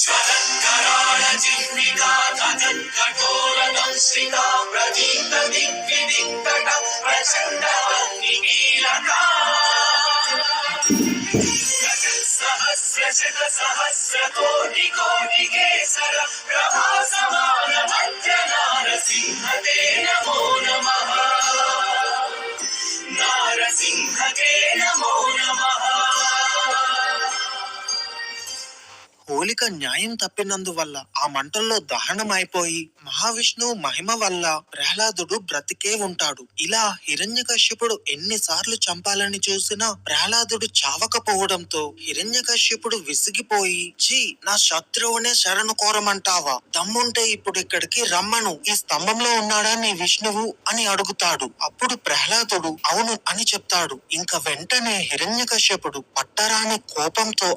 జగత్కరాళజిహ్వికా తగత్కఠోరదంశ్రితా ప్రదీప్త దిగ్విదిక్తట ప్రచండవహ్నికీలకా సహస్ర సహస్ర కోటి కోటి కేసర ప్రభాసమాన మధ్య నారసింహతే నమో నమః నారసింహతే నమో నమః. హోలిక న్యాయం తప్పినందువల్ల ఆ మంటల్లో దహనమైపోయి మహావిష్ణువు మహిమ వల్ల ప్రహ్లాదుడు బ్రతికే ఉంటాడు. ఇలా హిరణ్యకశ్యపుడు ఎన్నిసార్లు చంపాలని చూసినా ప్రహ్లాదుడు చావకపోవడంతో హిరణ్యకశ్యపుడు విసిగిపోయి, ఛీ, నా శత్రువునే శరణు కోరమంటావా? దమ్ముంటే ఇప్పుడు ఇక్కడికి రమ్మను, ఈ స్తంభంలో ఉన్నాడా నీ విష్ణువు అని అడుగుతాడు. అప్పుడు ప్రహ్లాదుడు అవును అని చెప్తాడు. ఇంక వెంటనే హిరణ్యకశ్యపుడు పట్టరాని కోపంతో